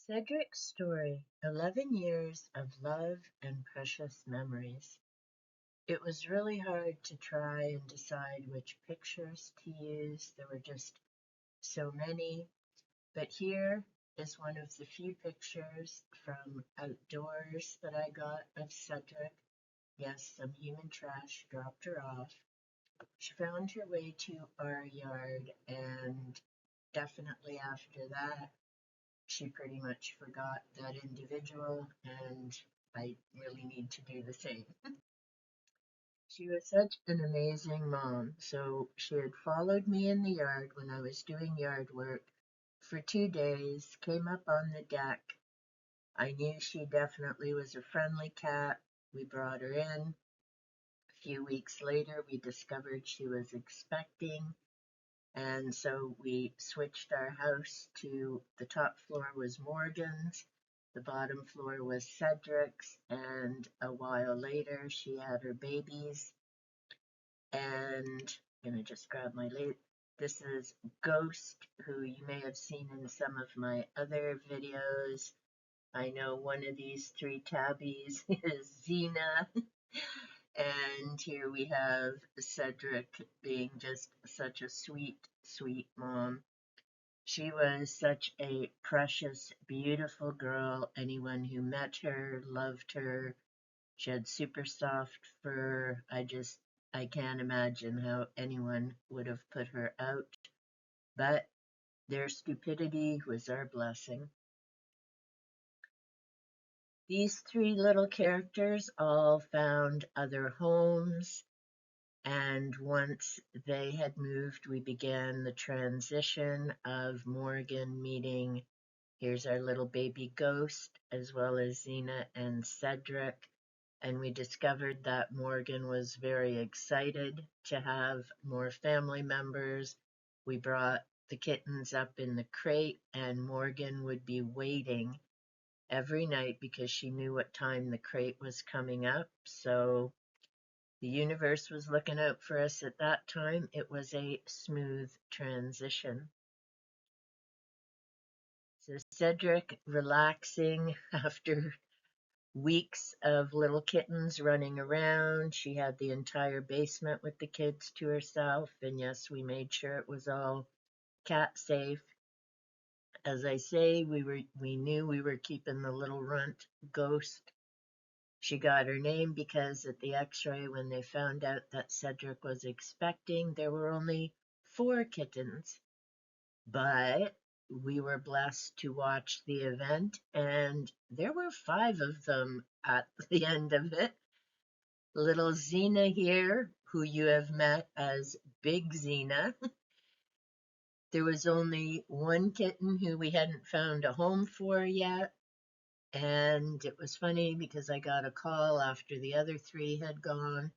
Cedric's story, 11 years of love and precious memories. It was really hard to try and decide which pictures to use. There were just so many. But here is one of the few pictures from outdoors that I got of Cedric. Yes, some human trash dropped her off. She found her way to our yard, and definitely after that, she pretty much forgot that individual, and I really need to do the same. She was such an amazing mom. So she had followed me in the yard when I was doing yard work for 2 days, came up on the deck. I knew she definitely was a friendly cat. We brought her in. A few weeks later, we discovered she was expecting. And so we switched our house to the top floor was Morgan's, the bottom floor was Cedric's, and a while later she had her babies. And I'm gonna just grab my late. This is Ghost, who you may have seen in some of my other videos. I know one of these three tabbies is Xena. And here we have Cedric being just such a sweet, sweet mom. She was such a precious, beautiful girl. Anyone who met her loved her. She had super soft fur. I can't imagine how anyone would have put her out. But their stupidity was our blessing. These three little characters all found other homes, and once they had moved, we began the transition of Morgan meeting. Here's our little baby Ghost, as well as Xena and Cedric. And we discovered that Morgan was very excited to have more family members. We brought the kittens up in the crate, and Morgan would be waiting every night because she knew what time the crate was coming up. So the universe was looking out for us at that time. It was a smooth transition. So Cedric relaxing after weeks of little kittens running around. She had the entire basement with the kids to herself. And yes, we made sure it was all cat safe. As I say, we knew we were keeping the little runt Ghost. She got her name because at the x-ray, when they found out that Cedric was expecting, there were only 4 kittens. But we were blessed to watch the event, and there were 5 of them at the end of it. Little Xena here, who you have met as Big Xena. There was only one kitten who we hadn't found a home for yet. And it was funny because I got a call after the other 3 had gone,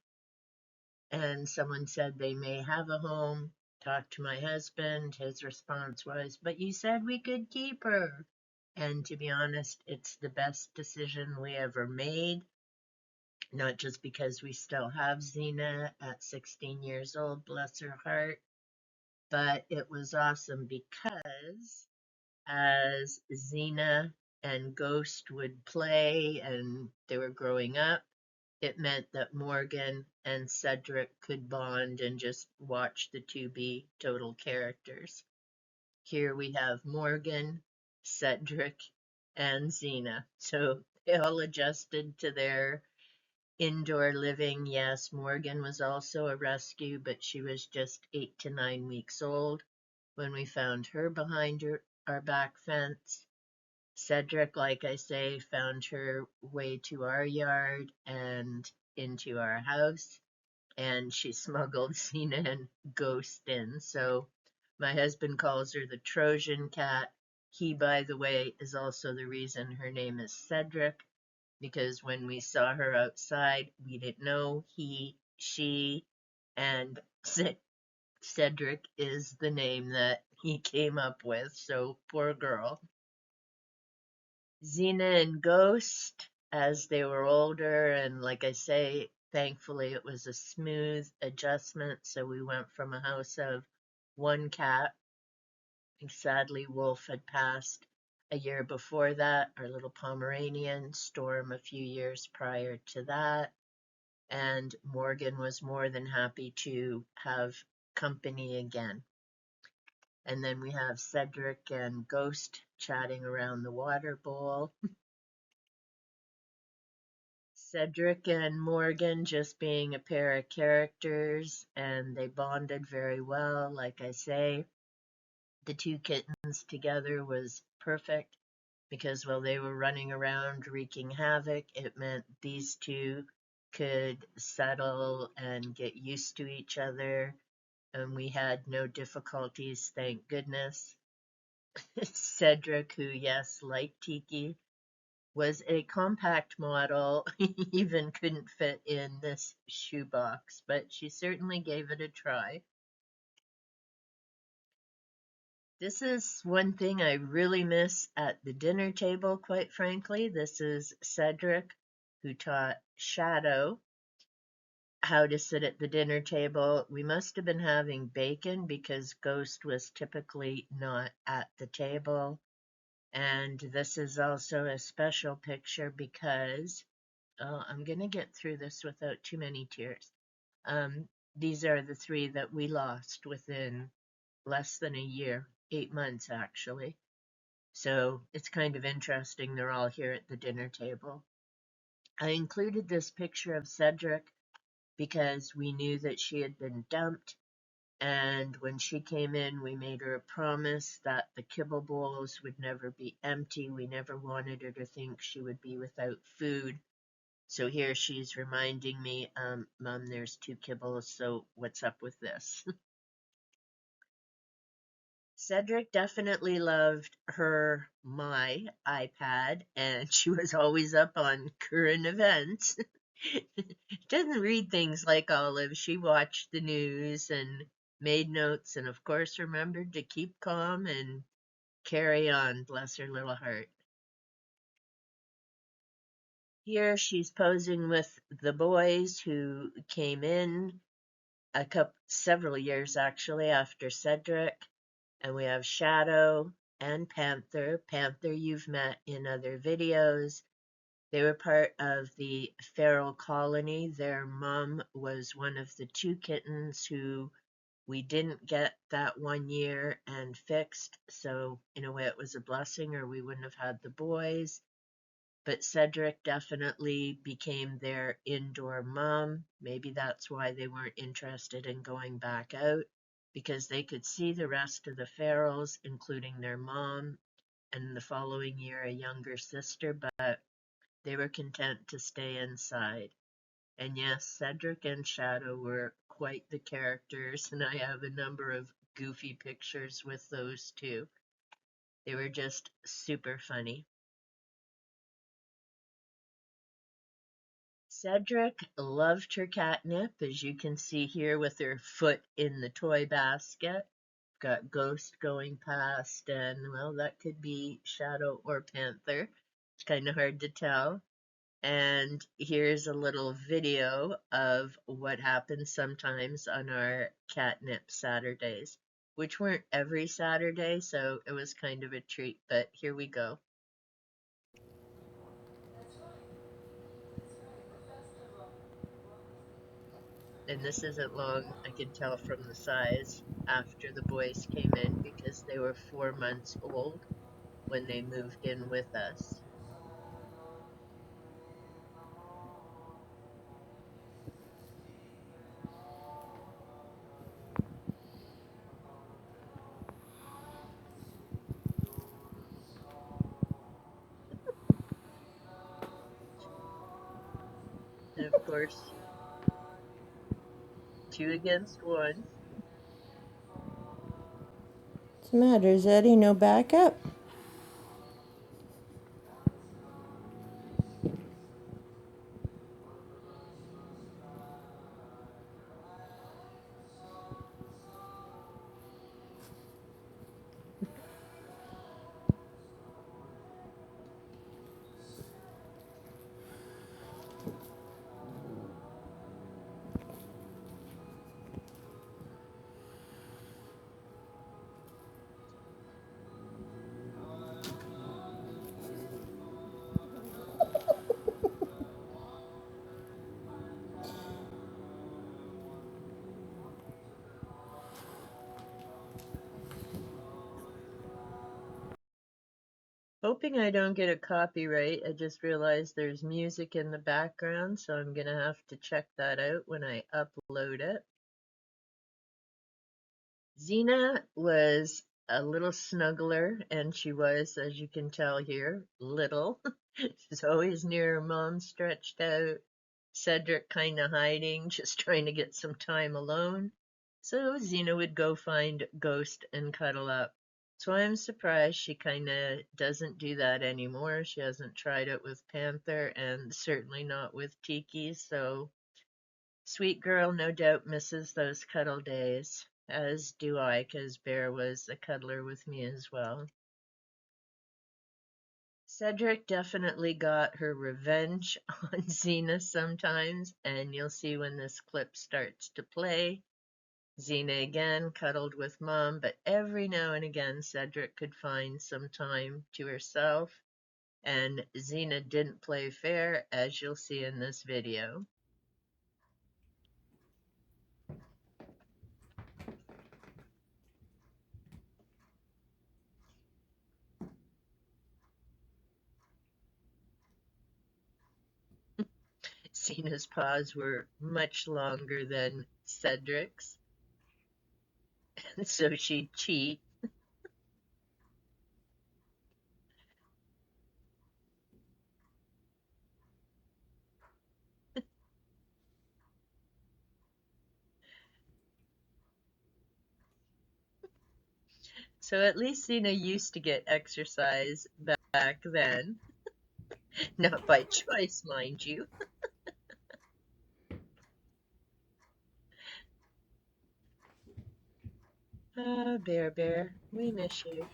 and someone said they may have a home. Talked to my husband. His response was, "But you said we could keep her." And to be honest, it's the best decision we ever made. Not just because we still have Xena at 16 years old, bless her heart, but it was awesome because as Xena and Ghost would play and they were growing up, it meant that Morgan and Cedric could bond and just watch the 2 be total characters. Here we have Morgan, Cedric, and Xena. So they all adjusted to their indoor living. Yes, Morgan was also a rescue, but she was just 8 to 9 weeks old when we found her behind our back fence. Cedric, like I say, found her way to our yard and into our house, and she smuggled Xena and Ghost in. So my husband calls her the Trojan cat. He, by the way, is also the reason her name is Cedric, because when we saw her outside, we didn't know he, she, and Cedric is the name that he came up with. So poor girl. Xena and Ghost, as they were older, and like I say, thankfully it was a smooth adjustment. So we went from a house of 1 cat, and sadly Wolf had passed a year before that, our little Pomeranian, Storm a few years prior to that, and Morgan was more than happy to have company again. And then we have Cedric and Ghost chatting around the water bowl. Cedric and Morgan just being a pair of characters, and they bonded very well. Like I say, the two kittens together was perfect because while they were running around wreaking havoc, it meant these two could settle and get used to each other, and we had no difficulties, thank goodness. Cedric, who, yes, like Tiki, was a compact model, even couldn't fit in this shoebox, but she certainly gave it a try. This is one thing I really miss at the dinner table, quite frankly. This is Cedric, who taught Shadow how to sit at the dinner table. We must have been having bacon because Ghost was typically not at the table. And this is also a special picture because I'm going to get through this without too many tears. These are the three that we lost within less than a year, 8 months actually. So it's kind of interesting they're all here at the dinner table. I included this picture of Cedric because we knew that she had been dumped, and when she came in, we made her a promise that the kibble bowls would never be empty. We never wanted her to think she would be without food. So here she's reminding me, Mom, there's two kibbles, so what's up with this? Cedric definitely loved my iPad, and she was always up on current events. Doesn't read things like Olive. She watched the news and made notes, and of course remembered to keep calm and carry on, bless her little heart. Here she's posing with the boys who came in several years actually after Cedric, and we have Shadow and Panther. Panther you've met in other videos. They were part of the feral colony. Their mom was one of the two kittens who we didn't get that 1 year and fixed, so in a way it was a blessing or we wouldn't have had the boys. But Cedric definitely became their indoor mom. Maybe that's why they weren't interested in going back out, because they could see the rest of the ferals, including their mom, and the following year a younger sister, but they were content to stay inside. And yes, Cedric and Shadow were quite the characters, and I have a number of goofy pictures with those two. They were just super funny. Cedric loved her catnip, as you can see here with her foot in the toy basket. Got Ghost going past, and well, that could be Shadow or Panther. It's kind of hard to tell. And here's a little video of what happens sometimes on our catnip Saturdays, which weren't every Saturday, so it was kind of a treat, but here we go. And this isn't long, I can tell from the size, after the boys came in because they were 4 months old when they moved in with us. And of course, 2 against 1. What's the matter, Zeddy? No backup? Hoping I don't get a copyright. I just realized there's music in the background, so I'm gonna have to check that out when I upload it. Xena was a little snuggler, and she was, as you can tell here, little. She's always near her mom, stretched out. Cedric kind of hiding, just trying to get some time alone. So Xena would go find Ghost and cuddle up. So I'm surprised she kind of doesn't do that anymore. She hasn't tried it with Panther and certainly not with Tiki. So sweet girl no doubt misses those cuddle days, as do I, 'cause Bear was a cuddler with me as well. Cedric definitely got her revenge on Xena sometimes, and you'll see when this clip starts to play. Xena again cuddled with Mom, but every now and again Cedric could find some time to herself, and Xena didn't play fair, as you'll see in this video. Xena's paws were much longer than Cedric's, and so she'd cheat. So at least Xena used to get exercise back then. Not by choice, mind you. Ah, Bear Bear, we miss you.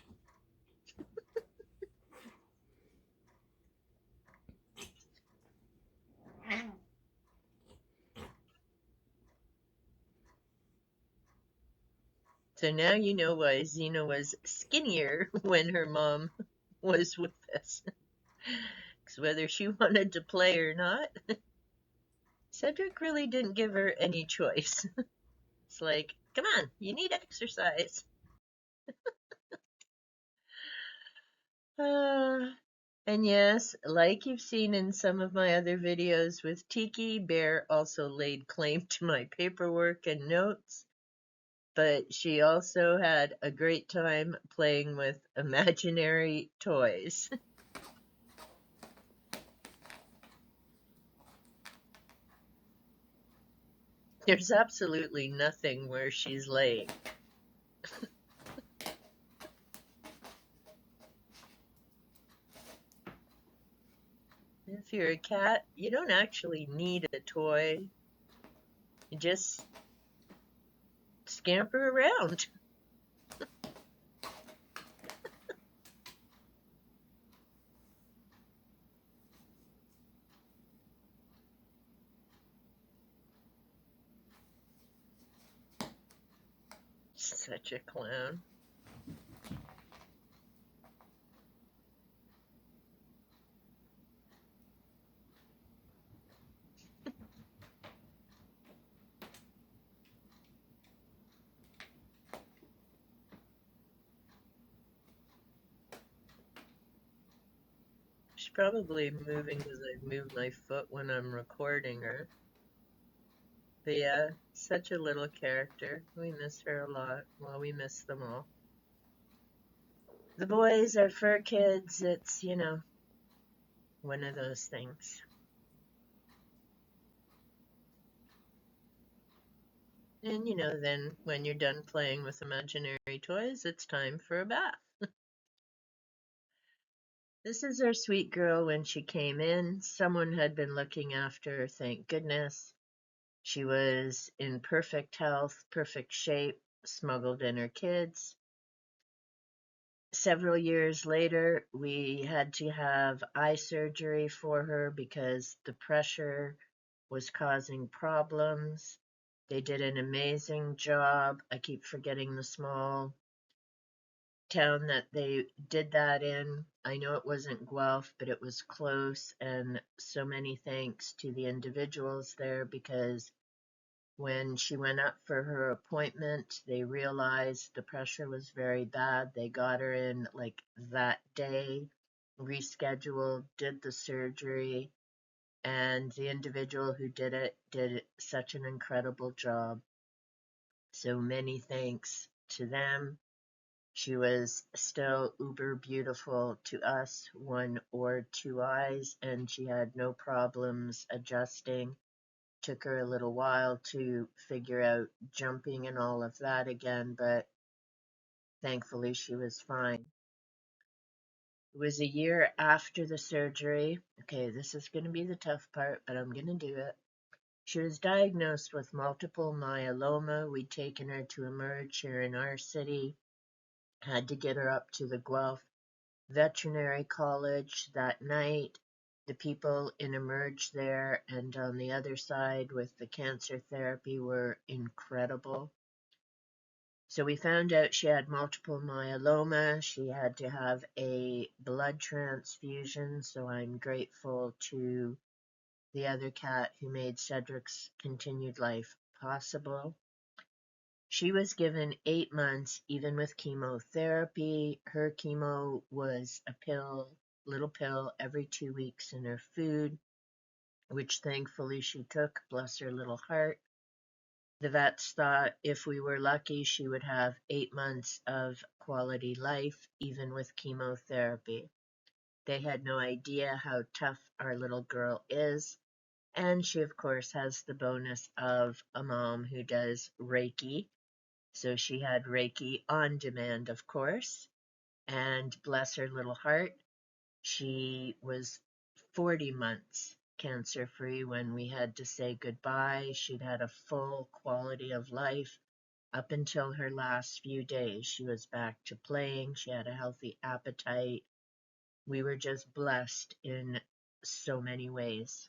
So now you know why Xena was skinnier when her mom was with us. Because whether she wanted to play or not, Cedric really didn't give her any choice. It's like, come on, you need exercise. Uh, and yes, like you've seen in some of my other videos with Tiki, Bear also laid claim to my paperwork and notes, but she also had a great time playing with imaginary toys. There's absolutely nothing where she's laying. If you're a cat, you don't actually need a toy. You just scamper around. Such a clown. She's probably moving because I move my foot when I'm recording her. But yeah, such a little character. We miss her a lot. Well, we miss them all. The boys are fur kids. It's, one of those things. And, then when you're done playing with imaginary toys, it's time for a bath. This is our sweet girl when she came in. Someone had been looking after her, thank goodness. She was in perfect health, perfect shape, smuggled in her kids. Several years later, we had to have eye surgery for her because the pressure was causing problems. They did an amazing job. I keep forgetting the small town that they did that in. I know it wasn't Guelph, but it was close, and so many thanks to the individuals there because when she went up for her appointment, they realized the pressure was very bad. They got her in like that day. rescheduled, did the surgery, and the individual who did such an incredible job. So many thanks to them. She was still uber beautiful to us, one or two eyes, and she had no problems adjusting. Took her a little while to figure out jumping and all of that again, but thankfully she was fine. It was a year after the surgery. Okay, this is going to be the tough part, but I'm going to do it. She was diagnosed with multiple myeloma. We'd taken her to Emerge here in our city, had to get her up to the Guelph Veterinary College that night. The people in Emerge there and on the other side with the cancer therapy were incredible. So we found out she had multiple myeloma. She had to have a blood transfusion. So I'm grateful to the other cat who made Cedric's continued life possible. She was given 8 months, even with chemotherapy. Her chemo was a little pill every 2 weeks in her food, which thankfully she took, bless her little heart. The vets thought if we were lucky, she would have 8 months of quality life, even with chemotherapy. They had no idea how tough our little girl is. And she, of course, has the bonus of a mom who does Reiki. So she had Reiki on demand, of course. And bless her little heart, she was 40 months cancer free when we had to say goodbye. She'd had a full quality of life up until her last few days. She was back to playing. She had a healthy appetite. We were just blessed in so many ways.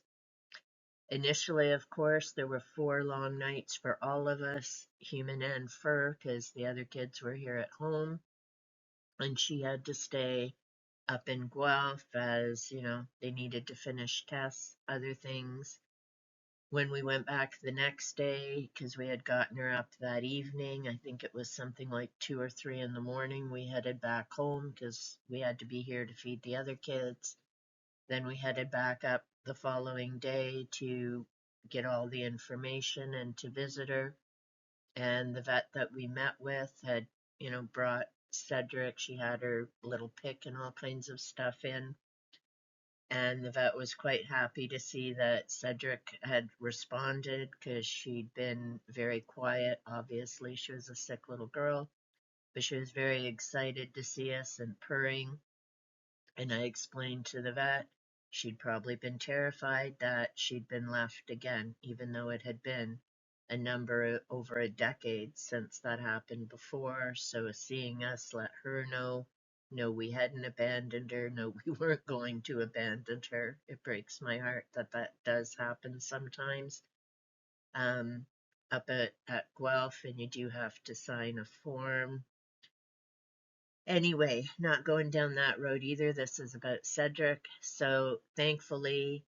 Initially, of course, there were 4 long nights for all of us, human and fur, because the other kids were here at home. And she had to stay up in Guelph as, they needed to finish tests, other things. When we went back the next day, because we had gotten her up that evening, I think it was something like 2 or 3 in the morning, we headed back home because we had to be here to feed the other kids. Then we headed back up the following day to get all the information and to visit her. And the vet that we met with had, brought Cedric. She had her little pick and all kinds of stuff in. And the vet was quite happy to see that Cedric had responded because she'd been very quiet. Obviously, she was a sick little girl, but she was very excited to see us and purring. And I explained to the vet she'd probably been terrified that she'd been left again, even though it had been over a decade since that happened before. So seeing us let her know, no, we hadn't abandoned her, no, we weren't going to abandon her. It breaks my heart that that does happen sometimes. Um, Up at Guelph, and you do have to sign a form. Anyway, not going down that road either. This is about Cedric. So thankfully,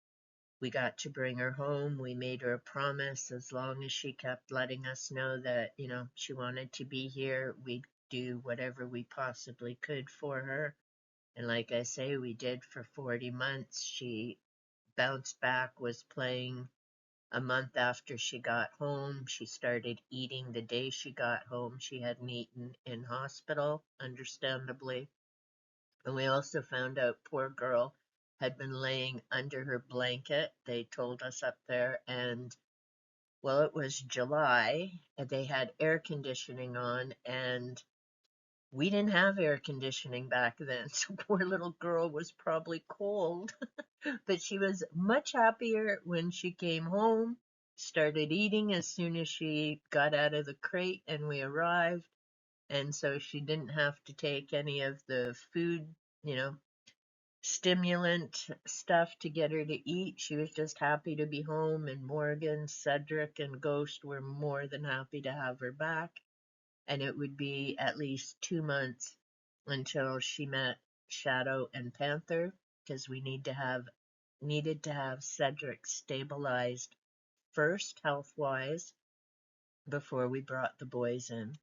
we got to bring her home. We made her a promise as long as she kept letting us know that, she wanted to be here, we'd do whatever we possibly could for her. And like I say, we did for 40 months. She bounced back, was playing a month after she got home. She started eating the day she got home. She hadn't eaten in hospital, understandably. And we also found out poor girl had been laying under her blanket. They told us up there, and well, it was July, and they had air conditioning on, and we didn't have air conditioning back then, so poor little girl was probably cold. But she was much happier when she came home, started eating as soon as she got out of the crate and we arrived. And so she didn't have to take any of the food, you know, stimulant stuff to get her to eat. She was just happy to be home, and Morgan, Cedric, and Ghost were more than happy to have her back. And it would be at least 2 months until she met Shadow and Panther, because we needed to have Cedric stabilized first, health wise, before we brought the boys in.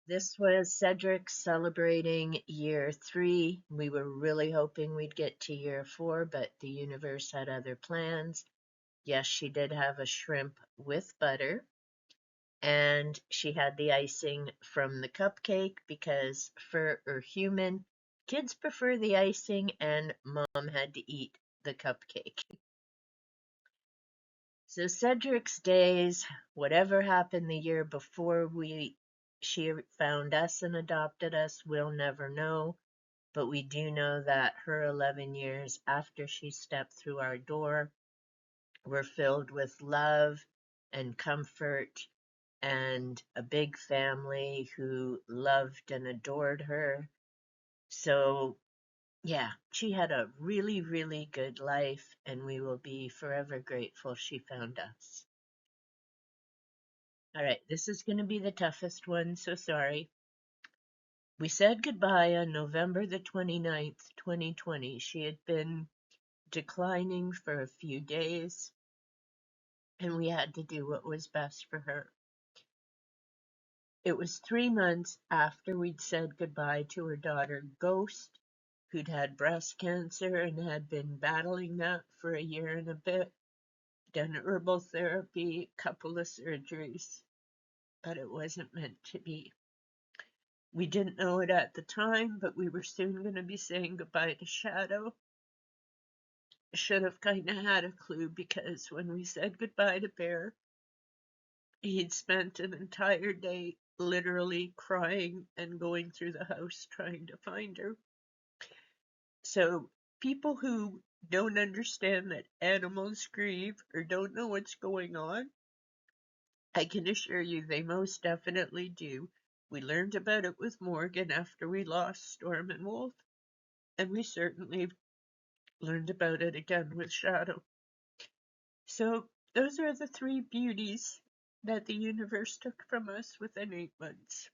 This was Cedric celebrating year 3. We were really hoping we'd get to year 4, but the universe had other plans. Yes, she did have a shrimp with butter, and she had the icing from the cupcake because for her human, kids prefer the icing, and mom had to eat the cupcake. So Cedric's days, whatever happened the year before she found us and adopted us, we'll never know. But we do know that her 11 years after she stepped through our door were filled with love and comfort and a big family who loved and adored her. So, yeah, she had a really, really good life, and we will be forever grateful she found us. All right, this is going to be the toughest one, so sorry. We said goodbye on November the 29th, 2020. She had been declining for a few days, and we had to do what was best for her. It was 3 months after we'd said goodbye to her daughter, Ghost, who'd had breast cancer and had been battling that for a year and a bit, done herbal therapy, a couple of surgeries, but it wasn't meant to be. We didn't know it at the time, but we were soon going to be saying goodbye to Shadow. Should have kind of had a clue because when we said goodbye to Bear, he'd spent an entire day literally crying and going through the house trying to find her. So people who don't understand that animals grieve or don't know what's going on, I can assure you they most definitely do. We learned about it with Morgan after we lost Storm and Wolf, and we certainly learned about it again with Shadow. So those are the three beauties that the universe took from us within 8 months.